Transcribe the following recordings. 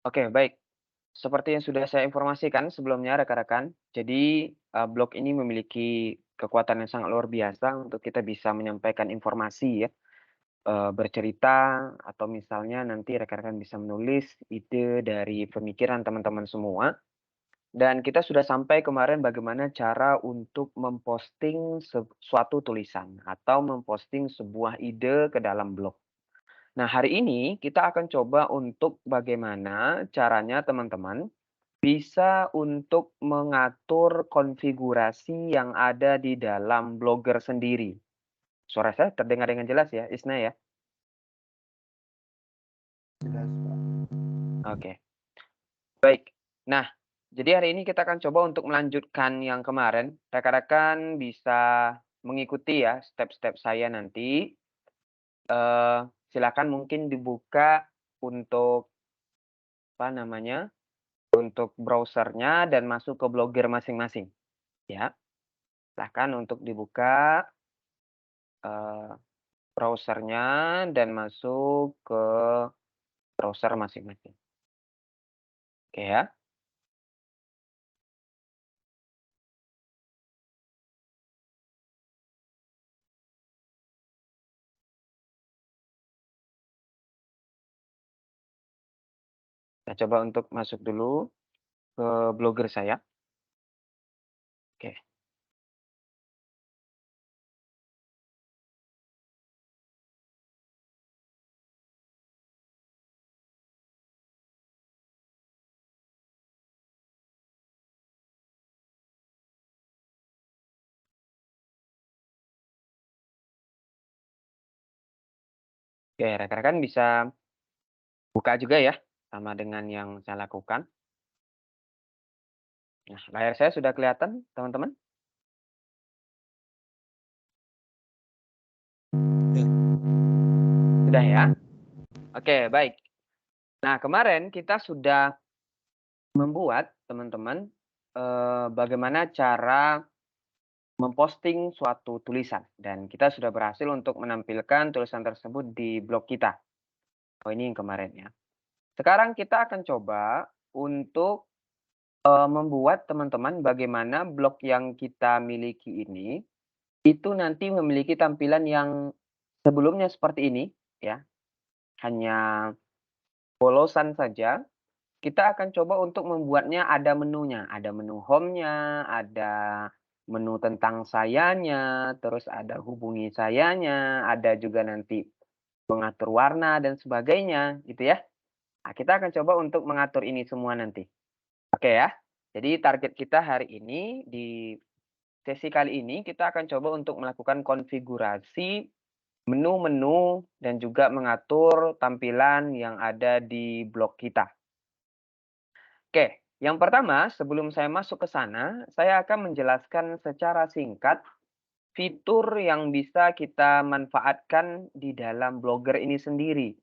Oke, baik. Seperti yang sudah saya informasikan sebelumnya rekan-rekan, jadi, blog ini memiliki kekuatan yang sangat luar biasa untuk kita bisa menyampaikan informasi ya, bercerita atau misalnya nanti rekan-rekan bisa menulis ide dari pemikiran teman-teman semua. Dan kita sudah sampai kemarin bagaimana cara untuk memposting suatu tulisan atau memposting sebuah ide ke dalam blog. Nah, hari ini kita akan coba untuk bagaimana caranya teman-teman bisa untuk mengatur konfigurasi yang ada di dalam Blogger sendiri. Suara saya terdengar dengan jelas ya, Isna ya? Jelas, Pak. Oke, baik. Nah, jadi hari ini kita akan coba untuk melanjutkan yang kemarin. Rekan-rekan bisa mengikuti ya step-step saya nanti. Eee, Silakan mungkin dibuka untuk apa namanya, untuk browsernya dan masuk ke Blogger masing-masing, ya. Silahkan untuk dibuka, eee, browser-nya dan masuk ke browser masing-masing. Oke ya, saya coba untuk masuk dulu ke Blogger saya. Oke. Oke, rekan-rekan bisa buka juga ya, sama dengan yang saya lakukan. Nah, layar saya sudah kelihatan, teman-teman? Ya, Sudah ya? Oke, baik. Nah, kemarin kita sudah membuat, teman-teman, bagaimana cara memposting suatu tulisan dan kita sudah berhasil untuk menampilkan tulisan tersebut di blog kita. Oh, ini yang kemarin ya. Sekarang kita akan coba untuk, membuat teman-teman bagaimana blog yang kita miliki ini, itu nanti memiliki tampilan yang sebelumnya seperti ini ya, hanya polosan saja. Kita akan coba untuk membuatnya ada menunya, ada menu home-nya, ada menu tentang sayanya, terus ada hubungi sayanya, ada juga nanti mengatur warna dan sebagainya gitu ya. Nah, kita akan coba untuk mengatur ini semua nanti. Oke ya. Jadi target kita hari ini di sesi kali ini kita akan coba untuk melakukan konfigurasi menu-menu dan juga mengatur tampilan yang ada di blog kita. Oke, yang pertama sebelum saya masuk ke sana, saya akan menjelaskan secara singkat fitur yang bisa kita manfaatkan di dalam Blogger ini sendiri.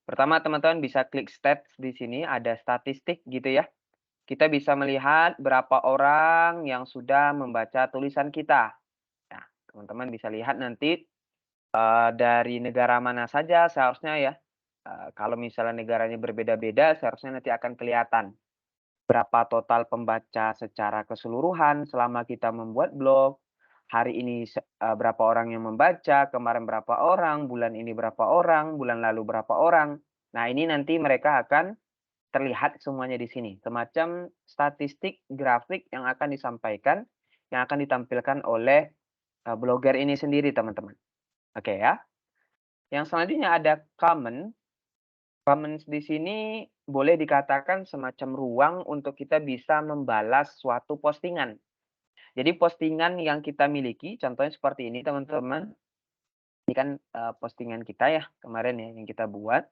Pertama, teman-teman bisa klik stats di sini, ada statistik gitu ya. Kita bisa melihat berapa orang yang sudah membaca tulisan kita. Nah, teman-teman bisa lihat nanti dari negara mana saja seharusnya ya. Kalau misalnya negaranya berbeda-beda, seharusnya nanti akan kelihatan berapa total pembaca secara keseluruhan selama kita membuat blog, hari ini berapa orang yang membaca, kemarin berapa orang, bulan ini berapa orang, bulan lalu berapa orang. Nah, ini nanti mereka akan terlihat semuanya di sini, semacam statistik grafik yang akan disampaikan, yang akan ditampilkan oleh, blogger ini sendiri, teman-teman. Oke ya. Yang selanjutnya ada comment. Comments di sini boleh dikatakan semacam ruang untuk kita bisa membalas suatu postingan. Jadi postingan yang kita miliki, contohnya seperti ini teman-teman. Ini kan, postingan kita ya, kemarin ya yang kita buat.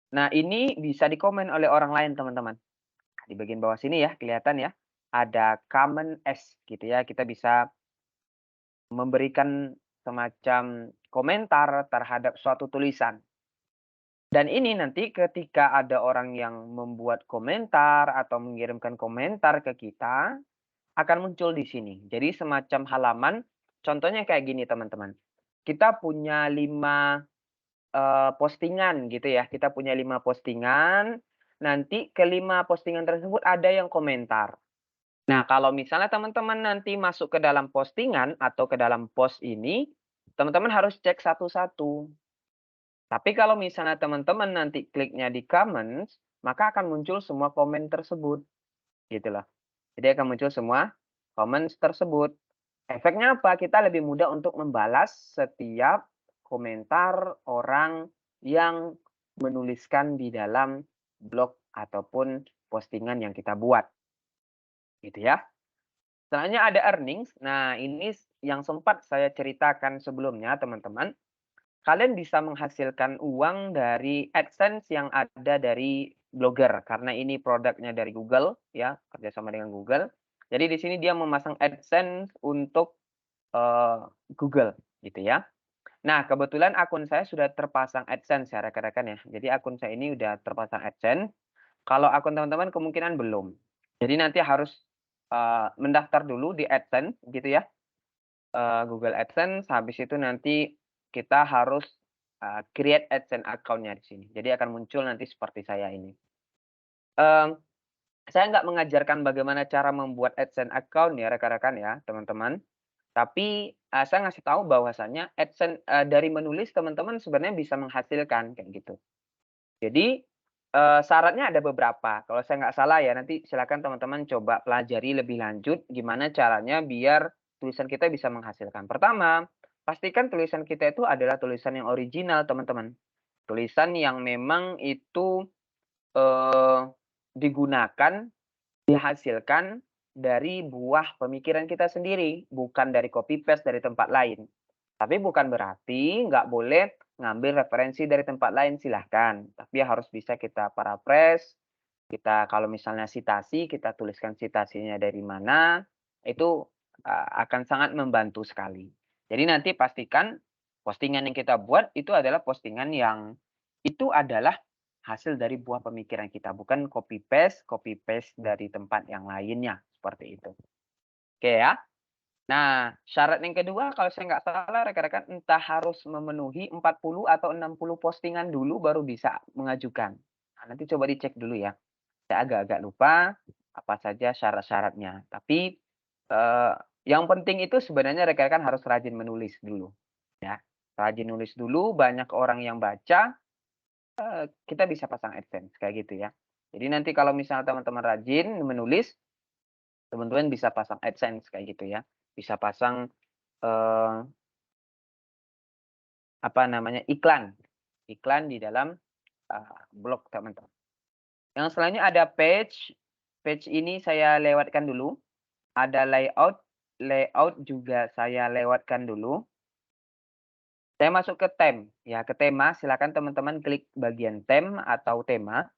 Nah, ini bisa dikomen oleh orang lain teman-teman. Di bagian bawah sini ya, kelihatan ya, ada comment as gitu ya, kita bisa memberikan semacam komentar terhadap suatu tulisan. Dan ini nanti ketika ada orang yang membuat komentar atau mengirimkan komentar ke kita, akan muncul di sini. Jadi semacam halaman, contohnya kayak gini teman-teman. Kita punya 5 postingan gitu ya, kita punya 5 postingan, nanti kelima postingan tersebut ada yang komentar. Nah, kalau misalnya teman-teman nanti masuk ke dalam postingan atau ke dalam post ini, teman-teman harus cek satu-satu. Tapi kalau misalnya teman-teman nanti kliknya di comments, maka akan muncul semua komen tersebut, gitu loh. Jadi akan muncul semua comments tersebut. Efeknya apa? Kita lebih mudah untuk membalas setiap komentar orang yang menuliskan di dalam blog ataupun postingan yang kita buat, gitu ya. Selanjutnya ada earnings. Nah, ini yang sempat saya ceritakan sebelumnya, teman-teman. Kalian bisa menghasilkan uang dari AdSense yang ada dari Blogger karena ini produknya dari Google ya, kerjasama dengan Google. Jadi di sini dia memasang AdSense untuk Google gitu ya. Nah, kebetulan akun saya sudah terpasang AdSense ya rekan-rekan ya. Jadi akun saya ini udah terpasang AdSense. Kalau akun teman-teman kemungkinan belum. Jadi nanti harus mendaftar dulu di AdSense gitu ya. Google AdSense, habis itu nanti kita harus, create AdSense account-nya di sini. Jadi akan muncul nanti seperti saya ini. Mmm, saya nggak mengajarkan bagaimana cara membuat AdSense account ya rekan-rekan ya, teman-teman. Tapi, saya ngasih tahu bahwasanya AdSense, dari menulis teman-teman sebenarnya bisa menghasilkan, kayak gitu. Jadi, syaratnya ada beberapa, kalau saya nggak salah ya, nanti silakan teman-teman coba pelajari lebih lanjut gimana caranya biar tulisan kita bisa menghasilkan. Pertama, pastikan tulisan kita itu adalah tulisan yang original, teman-teman. Tulisan yang memang itu, eee, digunakan, dihasilkan dari buah pemikiran kita sendiri, bukan dari copy paste dari tempat lain. Tapi bukan berarti nggak boleh ngambil referensi dari tempat lain, silahkan. Tapi harus bisa kita paraphrase, kita kalau misalnya sitasi, kita tuliskan sitasinya dari mana, itu, akan sangat membantu sekali. Jadi nanti pastikan postingan yang kita buat itu adalah postingan yang itu adalah hasil dari buah pemikiran kita, bukan copy paste dari tempat yang lainnya, seperti itu. Oke ya. Nah, syarat yang kedua kalau saya nggak salah rekan-rekan entah harus memenuhi 40 atau 60 postingan dulu baru bisa mengajukan. Nah, nanti coba dicek dulu ya. Saya agak-agak lupa apa saja syarat-syaratnya. Tapi, eee, yang penting itu sebenarnya rekan-rekan harus rajin menulis dulu, ya. Rajin nulis dulu, banyak orang yang baca, kita bisa pasang AdSense, kayak gitu ya. Jadi nanti kalau misalnya teman-teman rajin menulis, teman-teman bisa pasang AdSense kayak gitu ya. Bisa pasang, eee apa namanya, iklan di dalam, blog teman-teman. Yang selanjutnya ada page, page ini saya lewatkan dulu, ada layout, layout juga saya lewatkan dulu. Saya masuk ke theme, ya ke tema, silakan teman-teman klik bagian theme atau tema,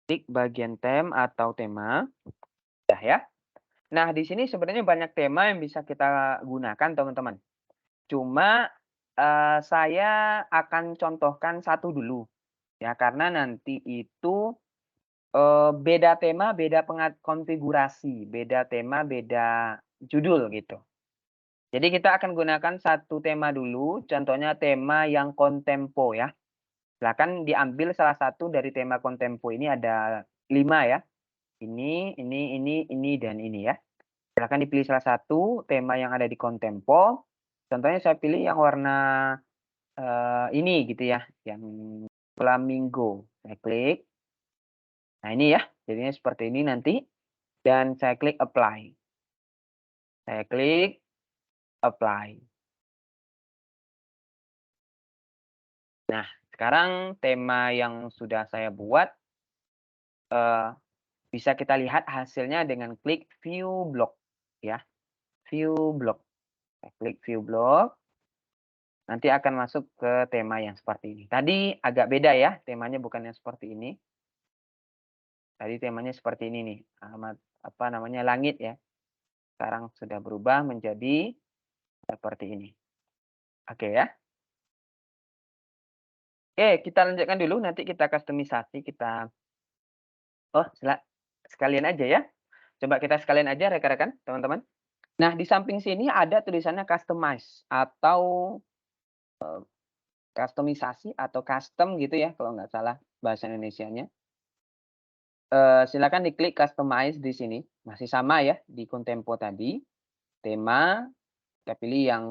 klik bagian theme atau tema, udah ya. Nah di sini sebenarnya banyak tema yang bisa kita gunakan teman-teman. Cuma, saya akan contohkan satu dulu, ya karena nanti itu beda tema, beda konfigurasi, beda tema, beda judul gitu. Jadi kita akan gunakan satu tema dulu, contohnya tema yang kontempo ya. Silakan diambil salah satu dari tema kontempo ini ada 5 ya. Ini, dan ini ya. Silakan dipilih salah satu tema yang ada di kontempo. Contohnya saya pilih yang warna, ini gitu ya, yang flamingo. Saya klik. Nah ini ya, jadinya seperti ini nanti. Dan saya klik apply. Saya klik apply. Nah, sekarang tema yang sudah saya buat, eee, bisa kita lihat hasilnya dengan klik view blog ya, view blog. Saya klik view blog, nanti akan masuk ke tema yang seperti ini. Tadi agak beda ya, temanya bukan yang seperti ini. Tadi temanya seperti ini nih, apa namanya, langit ya. Sekarang sudah berubah menjadi seperti ini. Oke ya. Oke, kita lanjutkan dulu, nanti kita kustomisasi, kita oh sekalian aja ya. Coba kita sekalian aja rekan-rekan, teman-teman. Nah, di samping sini ada tulisannya customize atau kustomisasi atau custom gitu ya kalau nggak salah bahasa Indonesianya. Silakan diklik customize di sini, masih sama ya di Contempo tadi, tema, kita pilih yang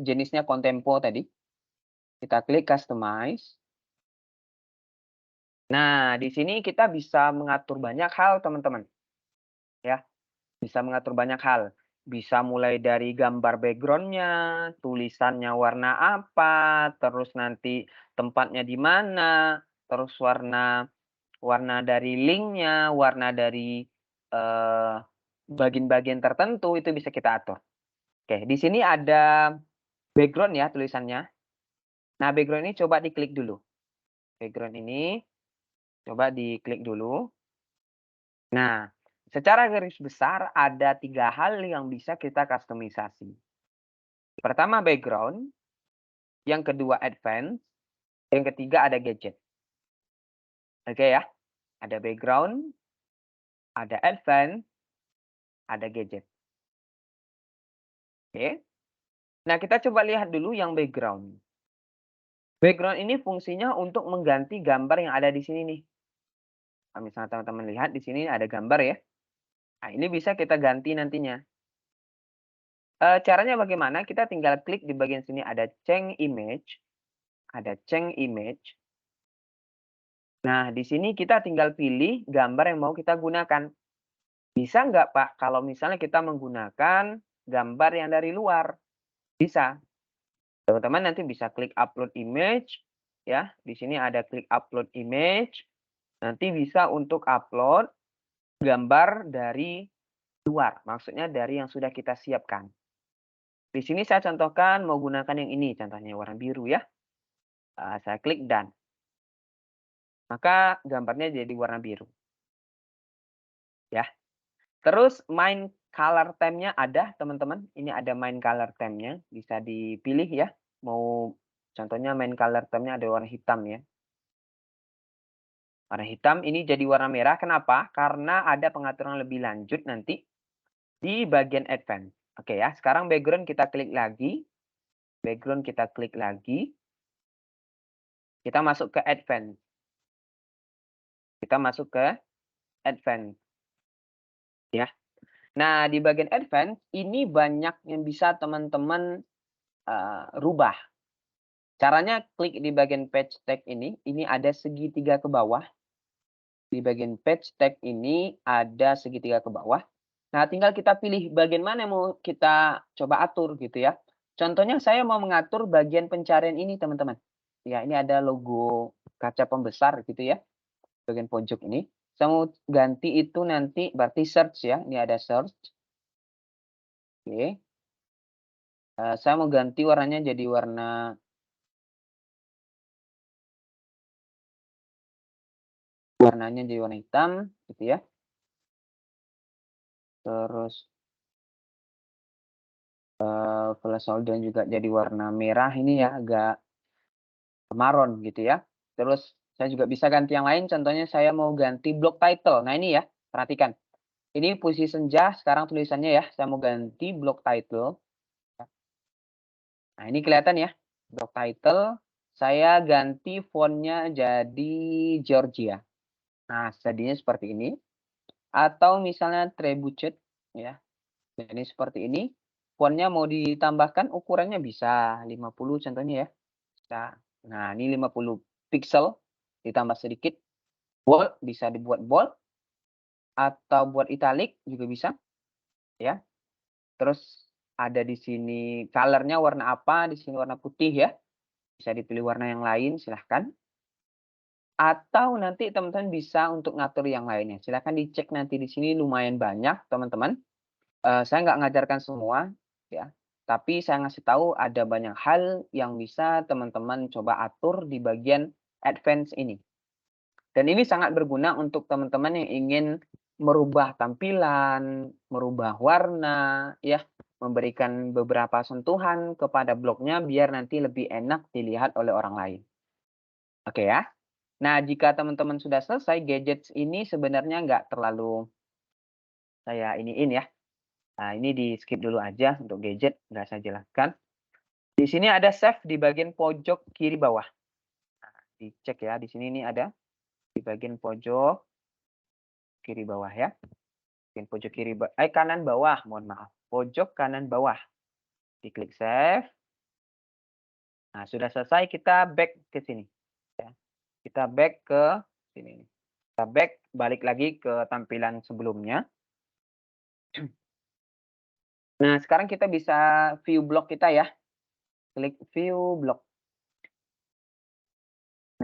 jenisnya Contempo tadi, kita klik customize. Nah, di sini kita bisa mengatur banyak hal teman-teman, ya, bisa mengatur banyak hal. Bisa mulai dari gambar background-nya, tulisannya warna apa, terus nanti tempatnya di mana, terus warna warna dari link-nya, warna dari, bagian-bagian tertentu itu bisa kita atur. Oke, di sini ada background ya tulisannya. Nah, background ini coba diklik dulu. Background ini coba diklik dulu. Nah, secara garis besar ada 3 hal yang bisa kita kustomisasi. Pertama background, yang kedua advance, yang ketiga ada gadget. Oke ya, ada background, ada advance, ada gadget. Oke. Nah, kita coba lihat dulu yang background. Background ini fungsinya untuk mengganti gambar yang ada di sini nih. Kalau misalnya teman-teman lihat di sini ada gambar ya. Nah, ini bisa kita ganti nantinya. Caranya bagaimana? Kita tinggal klik di bagian sini ada change image, ada change image. Nah, di sini kita tinggal pilih gambar yang mau kita gunakan. Bisa nggak Pak kalau misalnya kita menggunakan gambar yang dari luar? Bisa. Teman-teman nanti bisa klik upload image, ya. Di sini ada klik upload image. Nanti bisa untuk upload gambar dari luar, maksudnya dari yang sudah kita siapkan. Di sini saya contohkan mau gunakan yang ini, contohnya warna biru ya. Saya klik done. Maka gambarnya jadi warna biru. Ya. Terus main color theme-nya ada teman-teman. Ini ada main color theme-nya, bisa dipilih ya. Mau contohnya main color theme-nya ada warna hitam ya. Warna hitam ini jadi warna merah, kenapa? Karena ada pengaturan lebih lanjut nanti di bagian advance. Oke ya, sekarang background kita klik lagi. Background kita klik lagi. Kita masuk ke advance. Kita masuk ke advance. Ya. Nah, di bagian advance ini banyak yang bisa teman-teman rubah. Caranya klik di bagian page tag ini ada segitiga ke bawah. Di bagian page tag ini ada segitiga ke bawah. Nah, tinggal kita pilih bagian mana yang mau kita coba atur gitu ya. Contohnya saya mau mengatur bagian pencarian ini teman-teman. Ya, ini ada logo kaca pembesar gitu ya. Bagian pojok ini. Saya mau ganti itu nanti berarti search ya. Ini ada search. Oke. Saya mau ganti warnanya jadi warnanya jadi warna hitam gitu ya. Terus placeholder juga jadi warna merah ini ya, agak maron gitu ya. Terus saya juga bisa ganti yang lain, contohnya saya mau ganti block title. Nah ini ya, perhatikan. Ini puisi senja, sekarang tulisannya ya, saya mau ganti block title. Nah ini kelihatan ya, block title. Saya ganti fontnya jadi Georgia. Nah jadinya seperti ini. Atau misalnya trebuchet ya, ini seperti ini. Fontnya mau ditambahkan ukurannya bisa 50 contohnya ya. Bisa. Nah, ini 50 pixel ditambah sedikit. Bold bisa dibuat bold atau buat italic juga bisa ya. Terus ada di sini color-nya warna apa, di sini warna putih ya. Bisa dipilih warna yang lain silahkan. Atau nanti teman-teman bisa untuk ngatur yang lainnya. Silahkan dicek nanti di sini lumayan banyak teman-teman. Saya nggak ngajarkan semua ya. Tapi saya ngasih tahu ada banyak hal yang bisa teman-teman coba atur di bagian advance ini. Dan ini sangat berguna untuk teman-teman yang ingin merubah tampilan, merubah warna, ya, memberikan beberapa sentuhan kepada blognya biar nanti lebih enak dilihat oleh orang lain. Oke ya. Nah, jika teman-teman sudah selesai, gadgets ini sebenarnya nggak terlalu saya iniin ya. Nah, ini di-skip dulu aja untuk gadget, nggak saya jelaskan. Di sini ada save di bagian pojok kiri bawah. Nah, dicek ya, di sini ini ada di bagian pojok kiri bawah ya. Bagian pojok kanan bawah, mohon maaf. Pojok kanan bawah. Diklik save. Nah, sudah selesai kita back ke sini ya. Kita back ke sini. Kita back balik lagi ke tampilan sebelumnya. Nah, sekarang kita bisa view blog kita ya. Klik view blog.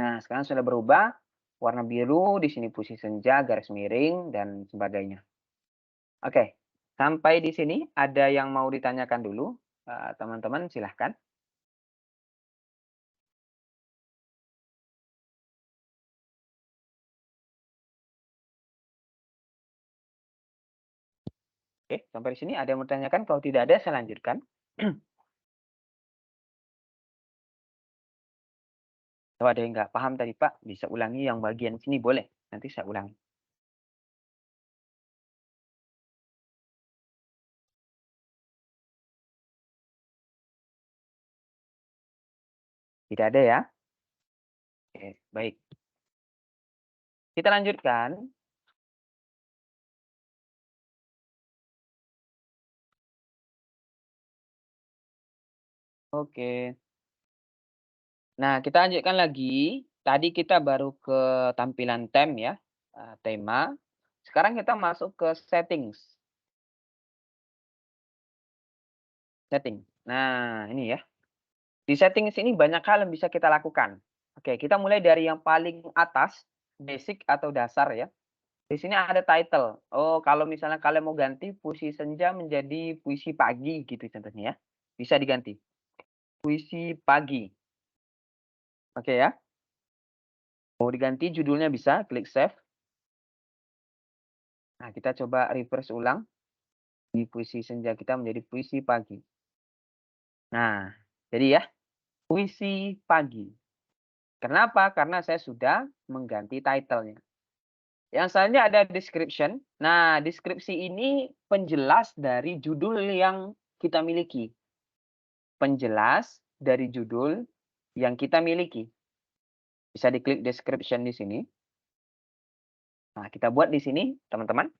Nah, sekarang sudah berubah warna biru, di sini puisi senja, garis miring dan sebagainya. Oke, sampai di sini ada yang mau ditanyakan dulu, teman-teman silahkan. Oke, sampai di sini ada yang mau ditanyakan? Kalau tidak ada, saya lanjutkan. Kalau ada yang nggak paham tadi Pak, bisa ulangi yang bagian sini boleh, nanti saya ulangi. Tidak ada ya? Oke, baik. Kita lanjutkan. Oke. Nah, kita lanjutkan lagi. Tadi kita baru ke tampilan theme ya, tema. Sekarang kita masuk ke settings. Setting. Nah, ini ya. Di settings ini banyak hal yang bisa kita lakukan. Oke, kita mulai dari yang paling atas, basic atau dasar ya. Di sini ada title. Oh, kalau misalnya kalian mau ganti puisi senja menjadi puisi pagi gitu contohnya ya. Bisa diganti. Puisi pagi. Oke ya. Mau diganti judulnya bisa, klik save. Nah, kita coba refresh ulang. Di puisi senja kita menjadi puisi pagi. Nah, jadi ya, puisi pagi. Kenapa? Karena saya sudah mengganti title-nya. Yang selanjutnya ada description. Nah, deskripsi ini penjelas dari judul yang kita miliki. Penjelas dari judul yang kita miliki. Bisa diklik description di sini. Nah, kita buat di sini, teman-teman.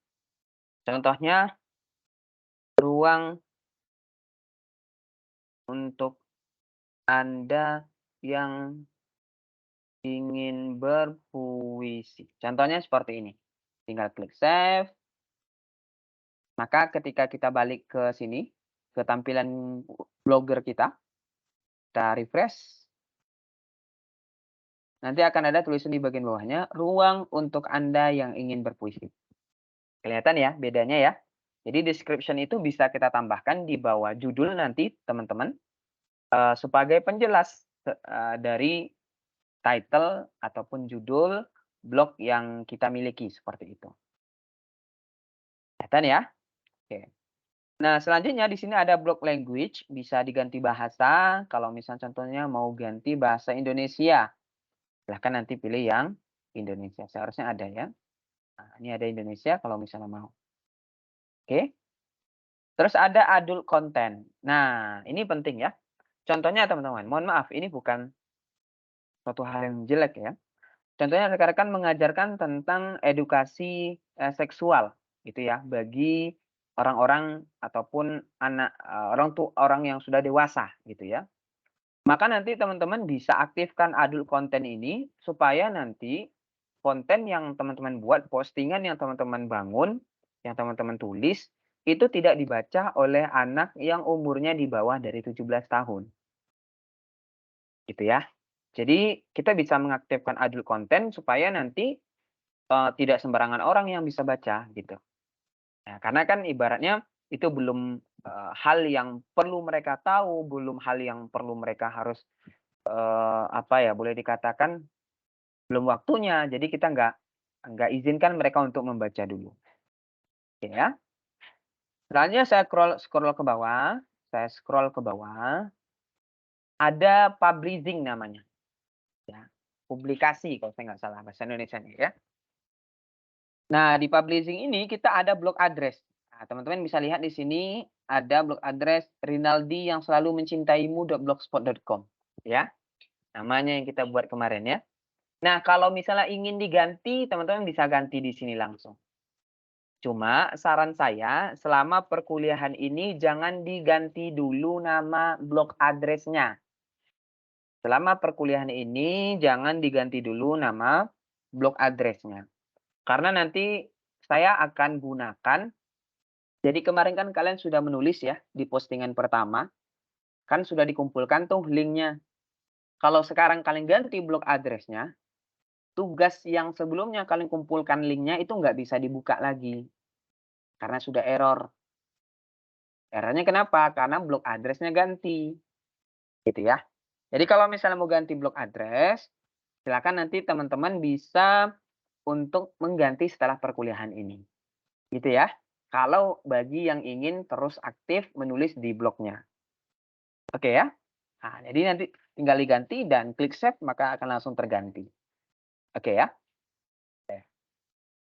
Contohnya, ruang untuk Anda yang ingin berpuisi. Contohnya seperti ini. Tinggal klik save. Maka ketika kita balik ke sini, ke tampilan blogger kita refresh. Nanti akan ada tulisan di bagian bawahnya, ruang untuk Anda yang ingin berpuisi. Kelihatan ya bedanya ya. Jadi description itu bisa kita tambahkan di bawah judul nanti teman-teman, sebagai penjelas dari title ataupun judul blog yang kita miliki, seperti itu. Kelihatan ya? Oke. Nah, selanjutnya di sini ada blog language, bisa diganti bahasa. Kalau misalnya contohnya mau ganti bahasa Indonesia, silahkan nanti pilih yang Indonesia. Seharusnya ada ya. Nah, ini ada Indonesia kalau misalnya mau. Oke. Terus ada adult content. Nah, ini penting ya. Contohnya teman-teman, mohon maaf ini bukan suatu hal yang jelek ya. Contohnya rekan-rekan mengajarkan tentang edukasi seksual gitu ya bagi orang-orang ataupun anak orang yang sudah dewasa gitu ya. Maka nanti teman-teman bisa aktifkan adult content ini supaya nanti konten yang teman-teman buat, postingan yang teman-teman bangun, yang teman-teman tulis itu tidak dibaca oleh anak yang umurnya di bawah dari 17 tahun. Gitu ya. Jadi kita bisa mengaktifkan adult content supaya nanti tidak sembarangan orang yang bisa baca gitu. Nah, karena kan ibaratnya itu belum hal yang perlu mereka tahu, belum hal yang perlu mereka harus apa ya, boleh dikatakan belum waktunya. Jadi kita nggak izinkan mereka untuk membaca dulu. Oke ya. Selanjutnya saya scroll ke bawah, ada publishing namanya, ya. Publikasi kalau saya nggak salah bahasa Indonesianya ya. Nah, di publishing ini kita ada blog address. Nah, teman-teman bisa lihat di sini ada blog address Rinaldi yang selalu mencintaimu.blogspot.com ya. Namanya yang kita buat kemarin ya. Nah, kalau misalnya ingin diganti, teman-teman bisa ganti di sini langsung. Cuma saran saya selama perkuliahan ini jangan diganti dulu nama blog address-nya. Selama perkuliahan ini jangan diganti dulu nama blog address-nya. Karena nanti saya akan gunakan, jadi kemarin kan kalian sudah menulis ya di postingan pertama, kan sudah dikumpulkan tuh linknya. Kalau sekarang kalian ganti blog address-nya, tugas yang sebelumnya kalian kumpulkan linknya itu nggak bisa dibuka lagi. Karena sudah error. Errornya kenapa? Karena blog address-nya ganti. Gitu ya. Jadi kalau misalnya mau ganti blog address, silakan nanti teman-teman bisa untuk mengganti setelah perkuliahan ini. Gitu ya. Kalau bagi yang ingin terus aktif menulis di blognya. Oke ya. Nah, jadi nanti tinggal diganti dan klik save maka akan langsung terganti. Oke ya.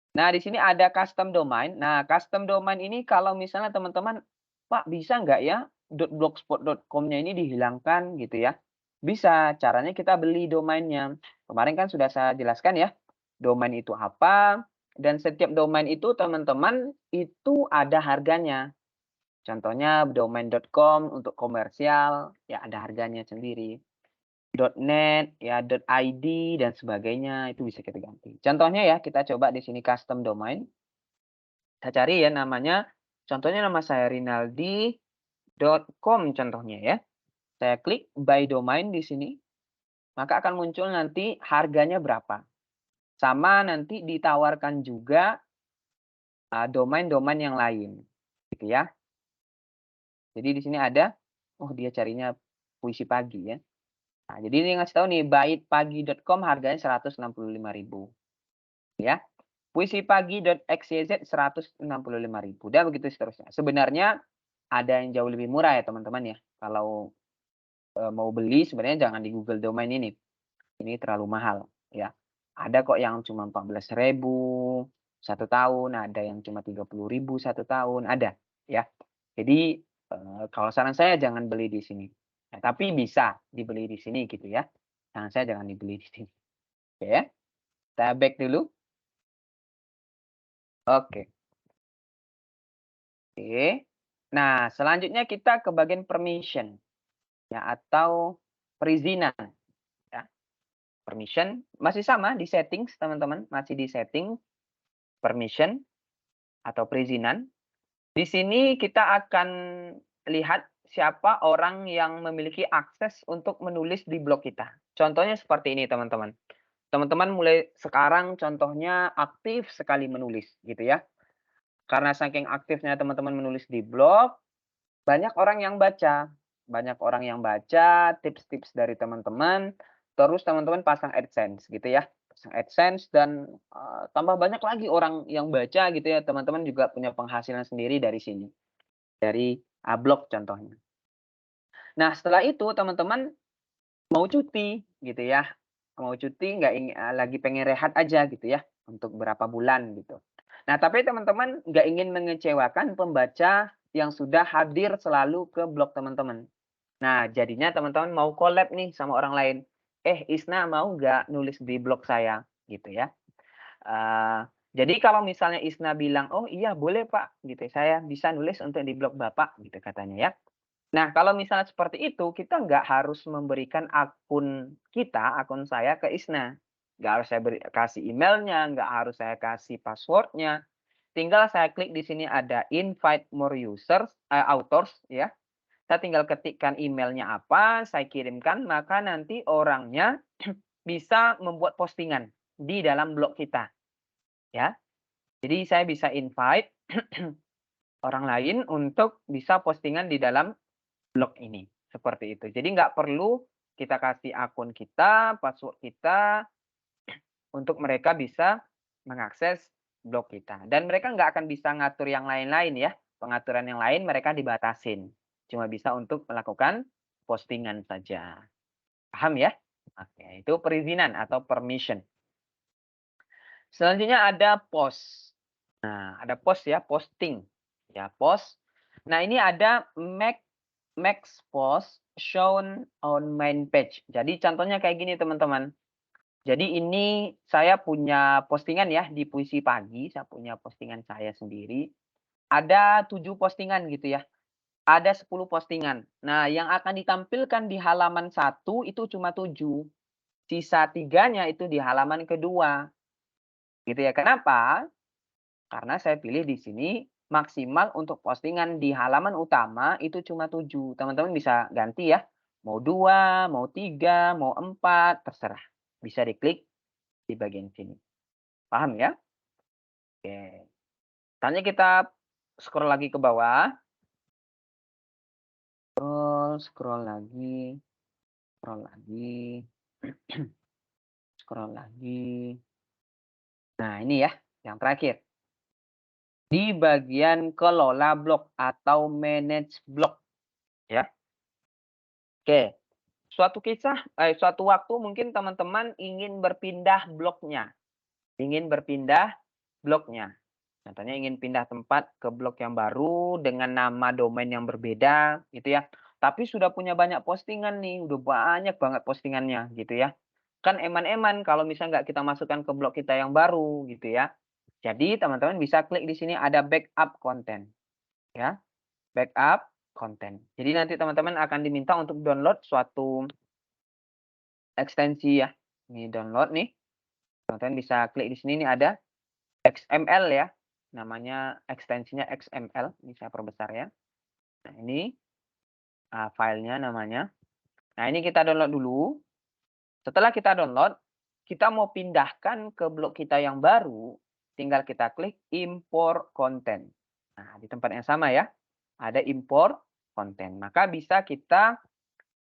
Nah, di sini ada custom domain. Nah, custom domain ini kalau misalnya teman-teman, Pak bisa nggak ya .blogspot.com-nya ini dihilangkan gitu ya? Bisa, caranya kita beli domainnya. Kemarin kan sudah saya jelaskan ya, domain itu apa, dan setiap domain itu teman-teman itu ada harganya. Contohnya domain.com untuk komersial, ya ada harganya sendiri. .net, ya .id dan sebagainya itu bisa kita ganti. Contohnya ya, kita coba di sini custom domain. Saya cari ya namanya, contohnya nama saya rinaldi.com contohnya ya. Saya klik buy domain di sini, maka akan muncul nanti harganya berapa. Sama nanti ditawarkan juga domain-domain yang lain, gitu ya. Jadi di sini ada, oh dia carinya puisi pagi ya. Nah, jadi ini ngasih tahu nih, baitpagi.com harganya 165.000 ya. Puisipagi.xyz 165.000 dan begitu seterusnya. Sebenarnya ada yang jauh lebih murah ya teman-teman ya. Kalau mau beli sebenarnya jangan di Google Domain ini. Ini terlalu mahal ya. Ada kok yang cuma 14.000 satu tahun, ada yang cuma 30.000 satu tahun, ada ya. Jadi kalau saran saya jangan beli di sini. Nah, tapi bisa dibeli di sini gitu ya. Saran saya jangan dibeli di sini. Oke ya. Kita back dulu. Oke. Oke. Nah, selanjutnya kita ke bagian permission ya atau perizinan ya. Permission masih sama di settings teman-teman, masih di setting permission atau perizinan. Di sini kita akan lihat siapa orang yang memiliki akses untuk menulis di blog kita. Contohnya seperti ini teman-teman. Teman-teman mulai sekarang contohnya aktif sekali menulis gitu ya. Karena saking aktifnya teman-teman menulis di blog, banyak orang yang baca. Banyak orang yang baca tips-tips dari teman-teman, terus teman-teman pasang AdSense gitu ya. Pasang AdSense dan, tambah banyak lagi orang yang baca gitu ya, teman-teman juga punya penghasilan sendiri dari sini, dari, blog contohnya. Nah setelah itu teman-teman mau cuti gitu ya, mau cuti nggak lagi pengen rehat aja gitu ya, untuk berapa bulan gitu. Nah tapi teman-teman nggak ingin mengecewakan pembaca yang sudah hadir selalu ke blog teman-teman. Nah, jadinya teman-teman mau collab nih sama orang lain. Isna mau nggak nulis di blog saya? Gitu ya. Eee, jadi kalau misalnya Isna bilang, "Oh iya boleh Pak," gitu, "saya bisa nulis untuk di blog Bapak," gitu katanya ya. Nah, kalau misalnya seperti itu, kita nggak harus memberikan akun kita, akun saya ke Isna. Nggak harus saya kasih emailnya, nggak harus saya kasih password-nya. Tinggal saya klik di sini ada invite more users, authors ya. Saya tinggal ketikkan emailnya apa, saya kirimkan, maka nanti orangnya bisa membuat postingan di dalam blog kita, ya. Jadi saya bisa invite orang lain untuk bisa postingan di dalam blog ini, seperti itu. Jadi nggak perlu kita kasih akun kita, password kita, untuk mereka bisa mengakses blog kita. Dan mereka nggak akan bisa ngatur yang lain-lain ya, pengaturan yang lain mereka dibatasin. Cuma bisa untuk melakukan postingan saja. Paham ya? Oke, itu perizinan atau permission. Selanjutnya ada post. Nah, ada post ya, posting. Ya, post. Nah, ini ada max post shown on main page. Jadi contohnya kayak gini teman-teman. Jadi ini saya punya postingan ya di Puisi Pagi, saya punya postingan saya sendiri. Ada 7 postingan gitu ya. Ada 10 postingan. Nah, yang akan ditampilkan di halaman 1 itu cuma 7. Sisa 3-nya itu di halaman kedua. Gitu ya. Kenapa? Karena saya pilih di sini maksimal untuk postingan di halaman utama itu cuma 7. Teman-teman bisa ganti ya. Mau 2, mau 3, mau 4, terserah. Bisa diklik di bagian sini. Paham ya? Oke. Misalnya kita scroll lagi ke bawah. Scroll lagi, scroll lagi, scroll lagi. Nah, ini ya yang terakhir. Di bagian kelola blog atau manage blog ya. Oke. Suatu waktu mungkin teman-teman ingin berpindah blognya. Ingin berpindah blognya. Contohnya ingin pindah tempat ke blog yang baru dengan nama domain yang berbeda gitu ya. Tapi sudah punya banyak postingan nih, udah banyak banget postingannya gitu ya. Kan eman-eman kalau misalnya nggak kita masukkan ke blog kita yang baru gitu ya. Jadi teman-teman bisa klik di sini ada backup konten ya. Backup konten. Jadi nanti teman-teman akan diminta untuk download suatu ekstensi ya. Ini download nih. Teman-teman bisa klik di sini nih ada XML ya. Namanya ekstensinya XML. Ini saya perbesar ya. Nah, ini filenya namanya. Nah, ini kita download dulu. Setelah kita download, kita mau pindahkan ke blog kita yang baru, tinggal kita klik import konten. Nah, di tempat yang sama ya. Ada import konten. Maka bisa kita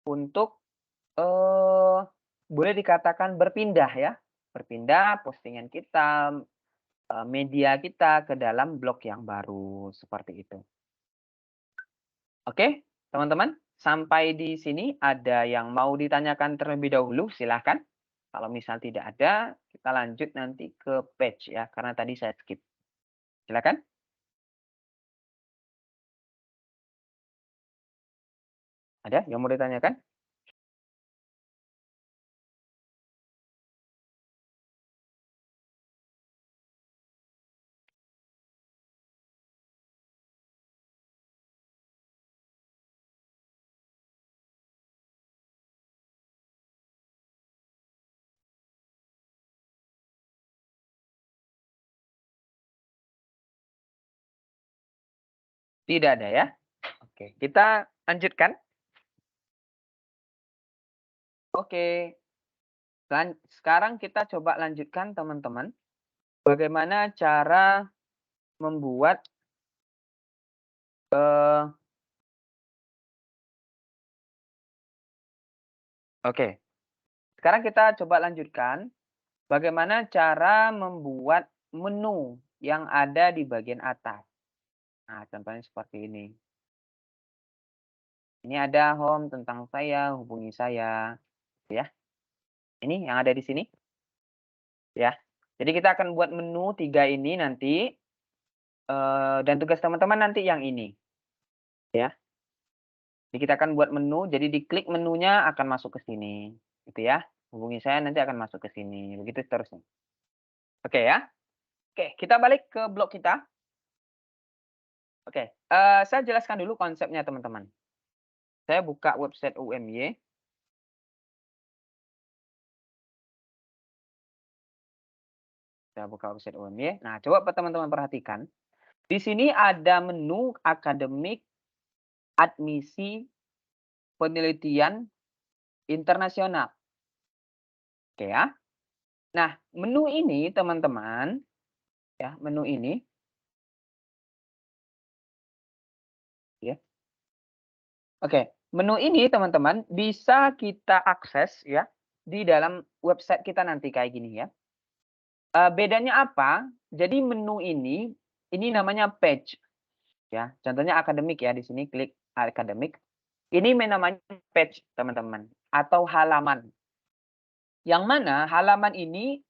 untuk boleh dikatakan berpindah ya. Berpindah postingan kita, media kita ke dalam blog yang baru, seperti itu. Oke, teman-teman, sampai di sini ada yang mau ditanyakan terlebih dahulu, silahkan. Kalau misal tidak ada, kita lanjut nanti ke page ya, karena tadi saya skip. Silakan. Ada yang mau ditanyakan? Tidak ada ya? Oke, kita lanjutkan. Oke, sekarang kita coba lanjutkan teman-teman. Bagaimana cara membuat oke, sekarang kita coba lanjutkan. Bagaimana cara membuat menu yang ada di bagian atas. Nah, contohnya seperti ini. Ini ada home tentang saya, hubungi saya, ya. Ini yang ada di sini, ya. Jadi kita akan buat menu 3 ini nanti, dan tugas teman-teman nanti yang ini, ya. Jadi kita akan buat menu, jadi diklik menunya akan masuk ke sini, gitu ya. Hubungi saya nanti akan masuk ke sini, begitu seterusnya. Oke ya. Oke, kita balik ke blog kita. Oke, saya jelaskan dulu konsepnya teman-teman. Saya buka website UMY. Saya buka website UMY. Nah, coba teman-teman perhatikan. Di sini ada menu akademik, admisi, penelitian, internasional. Oke ya. Nah, menu ini teman-teman, ya, menu ini, ya. Oke, menu ini teman-teman bisa kita akses ya di dalam website kita nanti kayak gini ya. Bedanya apa? Jadi menu ini namanya page. Ya, contohnya akademik ya, di sini klik akademik. Ini namanya page, teman-teman, atau halaman. Yang mana halaman ini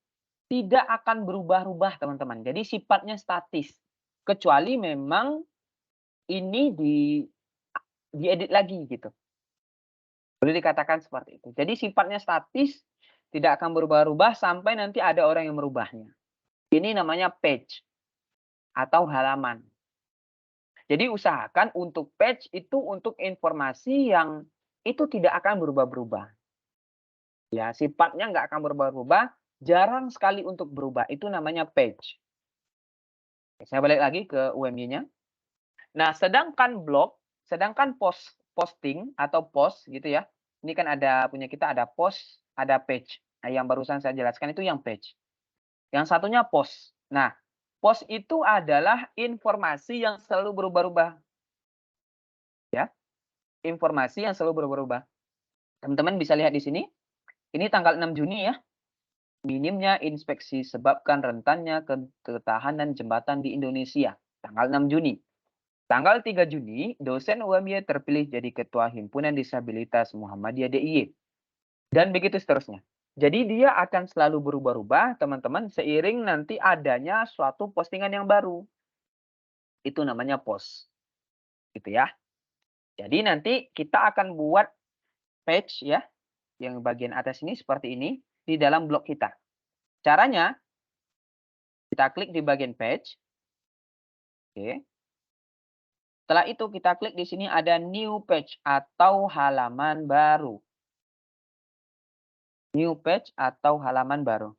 tidak akan berubah-ubah, teman-teman. Jadi sifatnya statis. Kecuali memang ini diedit lagi gitu. Boleh dikatakan seperti itu. Jadi sifatnya statis, tidak akan berubah-ubah sampai nanti ada orang yang merubahnya. Ini namanya page atau halaman. Jadi usahakan untuk page itu untuk informasi yang itu tidak akan berubah-berubah. Ya, sifatnya nggak akan berubah-ubah, jarang sekali untuk berubah. Itu namanya page. Saya balik lagi ke UMY-nya. Nah, sedangkan blog, sedangkan posting atau post gitu ya. Ini kan ada punya kita ada post, ada page. Nah, yang barusan saya jelaskan itu yang page. Yang satunya post. Nah, post itu adalah informasi yang selalu berubah-ubah. Ya, informasi yang selalu berubah-ubah. Teman-teman bisa lihat di sini. Ini tanggal 6 Juni ya. Minimnya inspeksi sebabkan rentannya ketahanan jembatan di Indonesia. Tanggal 6 Juni. Tanggal 3 Juni, dosen UMY terpilih jadi Ketua Himpunan Disabilitas Muhammadiyah DIY. Dan begitu seterusnya. Jadi dia akan selalu berubah-ubah, teman-teman, seiring nanti adanya suatu postingan yang baru. Itu namanya post. Gitu ya. Jadi nanti kita akan buat page ya, yang bagian atas ini seperti ini, di dalam blog kita. Caranya, kita klik di bagian page. Oke. Setelah itu kita klik di sini ada new page atau halaman baru. New page atau halaman baru.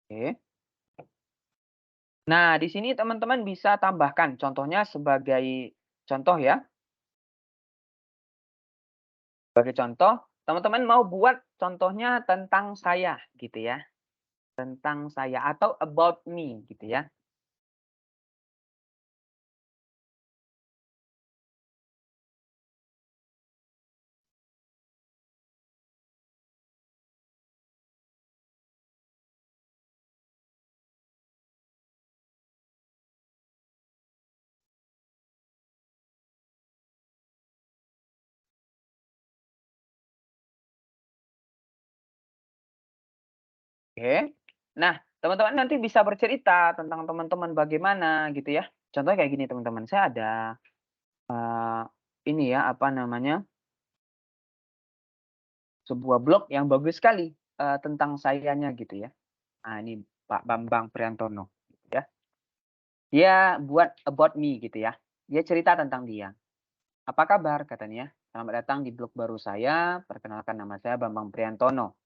Oke. Nah, di sini teman-teman bisa tambahkan contohnya sebagai contoh ya. Sebagai contoh, teman-teman mau buat contohnya tentang saya gitu ya. Tentang saya atau about me gitu ya. Oke. Nah, teman-teman nanti bisa bercerita tentang teman-teman bagaimana gitu ya. Contohnya kayak gini teman-teman, saya ada ini ya apa namanya sebuah blog yang bagus sekali tentang sayanya gitu ya. Nah, ini Pak Bambang Priantono, gitu ya. Dia buat about me gitu ya. Dia cerita tentang dia. Apa kabar katanya? Selamat datang di blog baru saya. Perkenalkan nama saya Bambang Priantono.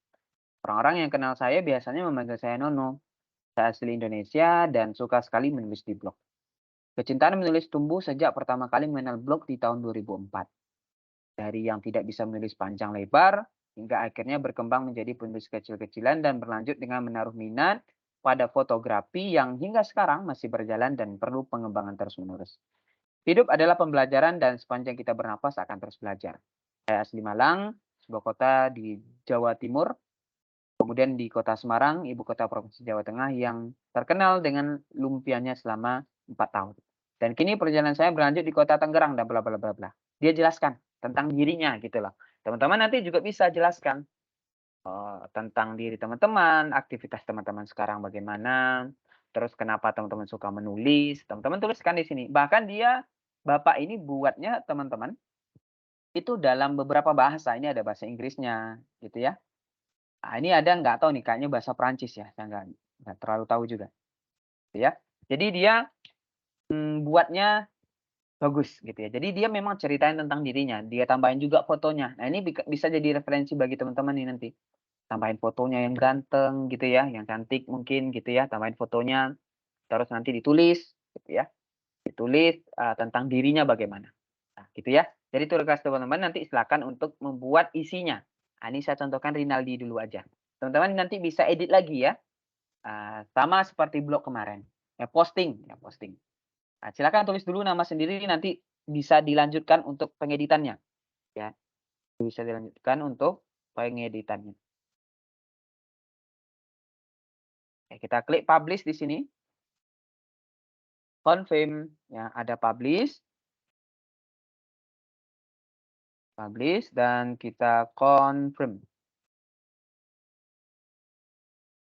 Orang-orang yang kenal saya biasanya memanggil saya Nono. Saya asli Indonesia dan suka sekali menulis di blog. Kecintaan menulis tumbuh sejak pertama kali mengenal blog di tahun 2004. Dari yang tidak bisa menulis panjang lebar, hingga akhirnya berkembang menjadi penulis kecil-kecilan dan berlanjut dengan menaruh minat pada fotografi yang hingga sekarang masih berjalan dan perlu pengembangan terus-menerus. Hidup adalah pembelajaran dan sepanjang kita bernafas akan terus belajar. Saya asli Malang, sebuah kota di Jawa Timur, kemudian di kota Semarang, ibu kota Provinsi Jawa Tengah yang terkenal dengan lumpianya selama 4 tahun. Dan kini perjalanan saya berlanjut di kota Tangerang dan bla bla bla bla. Dia jelaskan tentang dirinya gitu loh. Teman-teman nanti juga bisa jelaskan tentang diri teman-teman, aktivitas teman-teman sekarang bagaimana, terus kenapa teman-teman suka menulis, teman-teman tuliskan di sini. Bahkan dia Bapak ini buatnya teman-teman itu dalam beberapa bahasa. Ini ada bahasa Inggrisnya gitu ya. Nah, ini ada nggak tahu nih kayaknya bahasa Perancis ya, saya nggak terlalu tahu juga, gitu ya. Jadi dia buatnya bagus gitu ya. Jadi dia memang ceritain tentang dirinya, dia tambahin juga fotonya. Nah, ini bisa jadi referensi bagi teman-teman nih nanti. Tambahin fotonya yang ganteng gitu ya, yang cantik mungkin gitu ya, tambahin fotonya, terus nanti ditulis gitu ya. Ditulis tentang dirinya bagaimana. Nah, gitu ya. Jadi tugas teman-teman nanti silakan untuk membuat isinya. Nah, ini saya contohkan Rinaldi dulu aja. Teman-teman nanti bisa edit lagi ya. Sama seperti blog kemarin. Ya posting, ya posting. Nah, silakan tulis dulu nama sendiri nanti bisa dilanjutkan untuk pengeditannya. Ya, bisa dilanjutkan untuk pengeditannya. Oke, kita klik publish di sini. Confirm, ya ada publish. Publish dan kita confirm.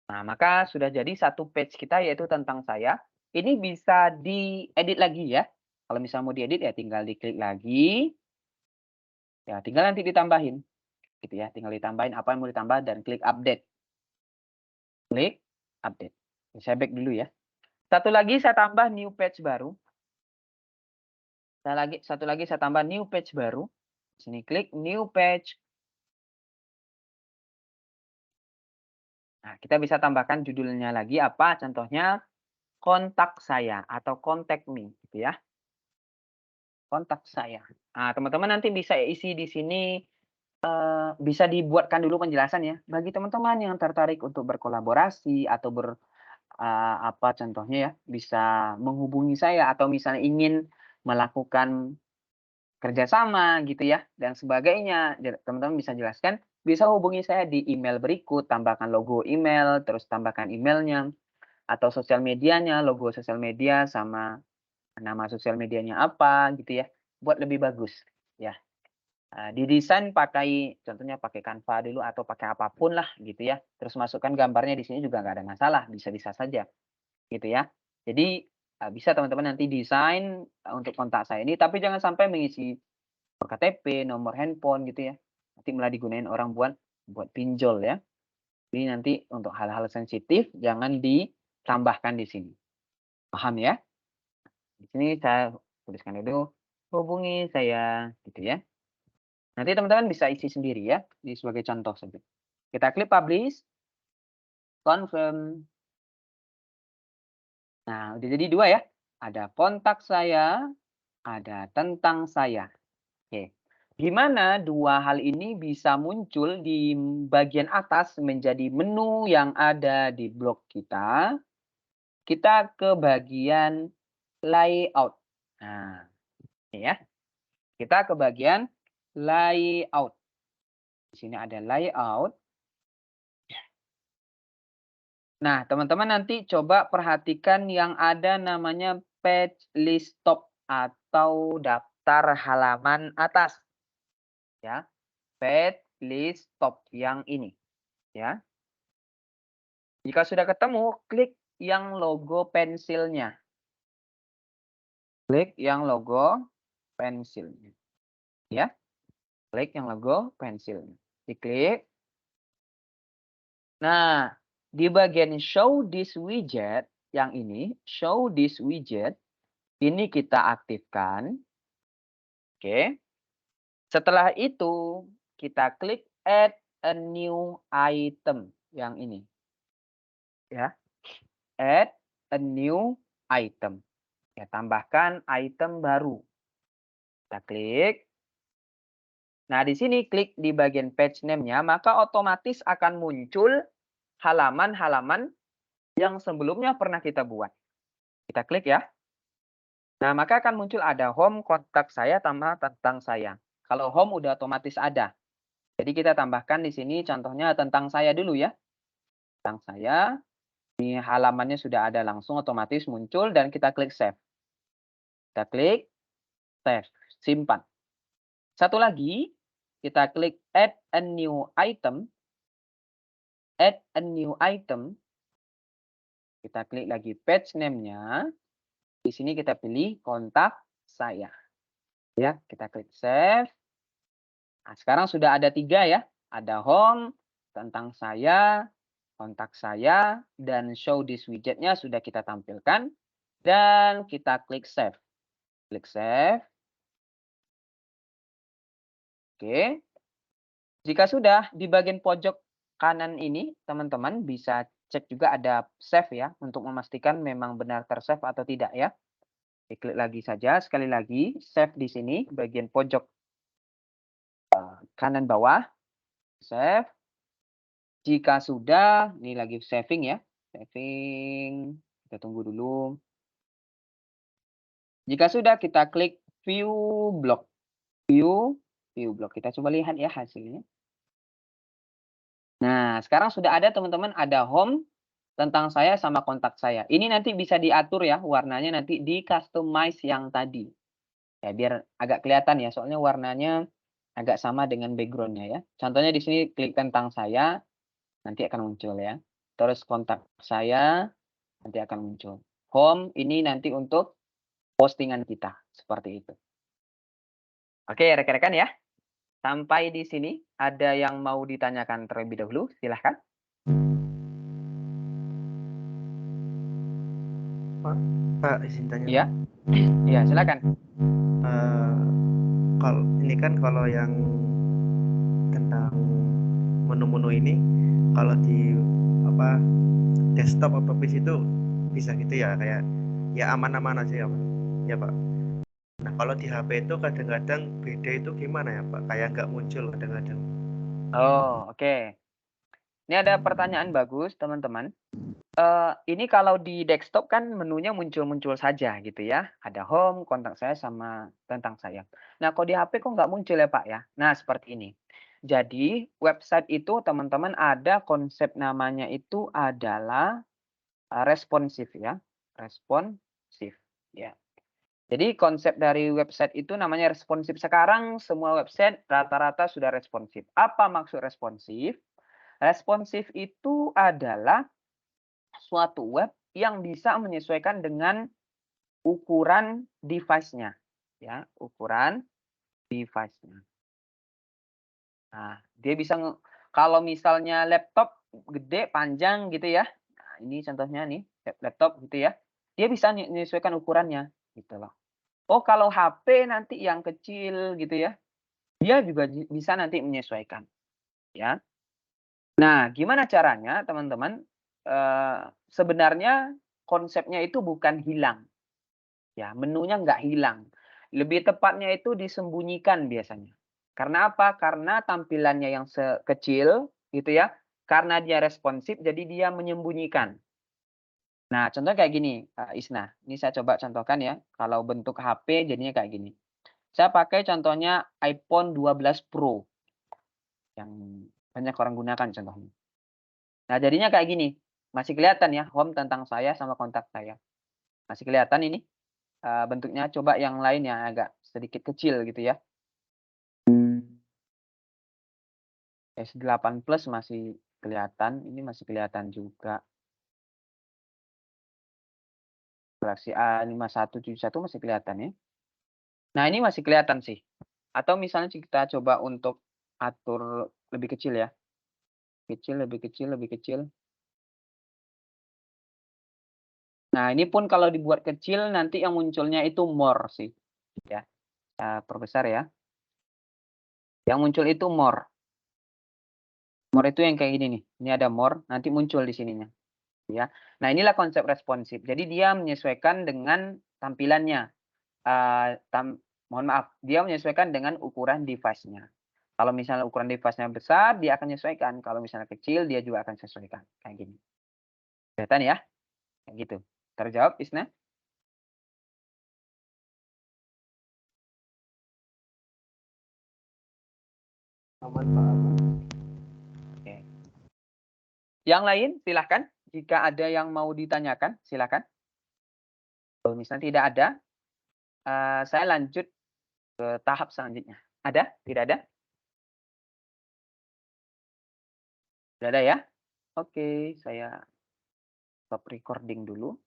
Nah, maka sudah jadi satu page kita yaitu tentang saya. Ini bisa diedit lagi ya. Kalau misalnya mau diedit ya tinggal diklik lagi. Ya, tinggal nanti ditambahin gitu ya. Tinggal ditambahin apa yang mau ditambah dan klik update. Klik update. Saya back dulu ya. Satu lagi saya tambah new page baru. Satu lagi saya tambah new page baru. Sini klik new page. Nah, kita bisa tambahkan judulnya lagi apa? Contohnya kontak saya atau contact me gitu ya. Kontak saya. Nah, teman-teman nanti bisa isi di sini, bisa dibuatkan dulu penjelasan ya. Bagi teman-teman yang tertarik untuk berkolaborasi atau apa contohnya ya, bisa menghubungi saya atau misalnya ingin melakukan kerjasama gitu ya dan sebagainya. Teman-teman bisa jelaskan, bisa hubungi saya di email berikut, tambahkan logo email, terus tambahkan emailnya atau sosial medianya, logo sosial media sama nama sosial medianya apa gitu ya, buat lebih bagus ya. Didesain pakai contohnya pakai Canva dulu atau pakai apapun lah gitu ya. Terus masukkan gambarnya di sini juga nggak ada masalah, bisa-bisa saja gitu ya. Jadi, bisa teman-teman nanti desain, untuk kontak saya ini tapi jangan sampai mengisi KTP, nomor handphone gitu ya. Nanti malah digunain orang buat pinjol ya. Jadi nanti untuk hal-hal sensitif jangan ditambahkan di sini. Paham ya? Di sini saya tuliskan dulu, hubungi saya gitu ya. Nanti teman-teman bisa isi sendiri ya, ini sebagai contoh saja. Kita klik publish, confirm. Nah, udah jadi 2 ya. Ada kontak saya, ada tentang saya. Oke. Gimana 2 hal ini bisa muncul di bagian atas menjadi menu yang ada di blog kita? Kita ke bagian layout. Nah, ini ya. Kita ke bagian layout. Di sini ada layout. Nah, teman-teman nanti coba perhatikan yang ada namanya page list top atau daftar halaman atas ya. Page list top yang ini ya. Jika sudah ketemu, klik yang logo pensilnya. Klik yang logo pensilnya ya. Klik yang logo pensilnya. Diklik. Nah, di bagian show this widget yang ini, show this widget, ini kita aktifkan. Oke. Setelah itu, kita klik add a new item yang ini. Ya, add a new item. Ya, tambahkan item baru. Kita klik. Nah, di sini klik di bagian page name-nya, maka otomatis akan muncul halaman-halaman yang sebelumnya pernah kita buat. Kita klik ya. Nah, maka akan muncul ada home, kontak saya, tambah tentang saya. Kalau home udah otomatis ada. Jadi kita tambahkan di sini contohnya tentang saya dulu ya. Tentang saya. Ini halamannya sudah ada langsung otomatis muncul dan kita klik save. Kita klik save, simpan. Satu lagi, kita klik add a new item. Add a new item. Kita klik lagi page name-nya. Di sini kita pilih kontak saya. Ya, kita klik save. Nah, sekarang sudah ada 3 ya. Ada home, tentang saya, kontak saya, dan show this widget-nya sudah kita tampilkan. Dan kita klik save. Klik save. Oke. Jika sudah, di bagian pojok kanan ini, teman-teman bisa cek juga ada save ya, untuk memastikan memang benar ter-save atau tidak ya. Klik lagi saja, sekali lagi, save di sini, bagian pojok kanan bawah, save. Jika sudah, ini lagi saving ya, saving, kita tunggu dulu. Jika sudah, kita klik view blog. View blog, kita coba lihat ya hasilnya. Nah, sekarang sudah ada teman-teman, ada home, tentang saya sama kontak saya. Ini nanti bisa diatur ya, warnanya nanti di-customize yang tadi. Ya, biar agak kelihatan ya, soalnya warnanya agak sama dengan background-nya ya. Contohnya di sini klik tentang saya, nanti akan muncul ya. terus kontak saya nanti akan muncul. Home ini nanti untuk postingan kita, seperti itu. Oke, rekan-rekan ya. Sampai di sini, ada yang mau ditanyakan terlebih dahulu? Silahkan. Pak, izin tanya. Iya. Iya, silakan. Kalau ini kan kalau yang tentang menu-menu ini, kalau di apa desktop atau PC itu bisa gitu ya, kayak ya aman-aman aja ya, Pak. Ya, Pak. Nah, kalau di HP itu kadang-kadang beda itu gimana ya, Pak? Kayak nggak muncul kadang-kadang. Oh, oke. Ini ada pertanyaan bagus, teman-teman. Ini kalau di desktop kan menunya muncul-muncul saja gitu ya. Ada home, kontak saya, sama tentang saya. Nah, kalau di HP kok nggak muncul ya, Pak ya? Nah, seperti ini. Jadi, website itu teman-teman ada konsep namanya itu adalah responsif ya. Responsif, ya. Jadi konsep dari website itu namanya responsif. Sekarang semua website rata-rata sudah responsif. Apa maksud responsif? Responsif itu adalah suatu web yang bisa menyesuaikan dengan ukuran device-nya, ya, ukuran device-nya. Nah, dia bisa kalau misalnya laptop gede, panjang gitu ya. Nah, ini contohnya nih, laptop gitu ya. Dia bisa menyesuaikan ukurannya, gitu loh. Oh, kalau HP nanti yang kecil gitu ya, dia juga bisa nanti menyesuaikan, ya. Nah, gimana caranya teman-teman? Sebenarnya konsepnya itu bukan hilang, ya, menunya nggak hilang. Lebih tepatnya itu disembunyikan biasanya. Karena apa? Karena tampilannya yang kecil gitu ya, karena dia responsif jadi dia menyembunyikan. Nah, contohnya kayak gini, Isna, ini saya coba contohkan ya, kalau bentuk HP jadinya kayak gini. Saya pakai contohnya iPhone 12 Pro, yang banyak orang gunakan contohnya. Nah, jadinya kayak gini, masih kelihatan ya home tentang saya sama kontak saya. Masih kelihatan ini, bentuknya. Coba yang lain yang agak sedikit kecil gitu ya. S8 Plus masih kelihatan, ini masih kelihatan juga. Galaxy A5171 masih kelihatan ya. Nah, ini masih kelihatan sih. Atau misalnya kita coba untuk atur lebih kecil ya. Kecil, lebih kecil, lebih kecil. Nah, ini pun kalau dibuat kecil nanti yang munculnya itu more sih, ya. Perbesar ya. Yang muncul itu more. More itu yang kayak gini nih. Ini ada more, nanti muncul di sininya, ya. Nah, inilah konsep responsif. Jadi dia menyesuaikan dengan tampilannya. Mohon maaf, dia menyesuaikan dengan ukuran device-nya. Kalau misalnya ukuran device-nya besar, dia akan menyesuaikan. Kalau misalnya kecil, dia juga akan sesuaikan. Kayak gini. Kelihatan ya? Kayak gitu. Terjawab, Isna? Aman, Pak. Aman. Oke. Yang lain, silahkan. Jika ada yang mau ditanyakan, silahkan. Kalau misalnya tidak ada, saya lanjut ke tahap selanjutnya. Ada? Tidak ada? Tidak ada ya? Oke, saya stop recording dulu.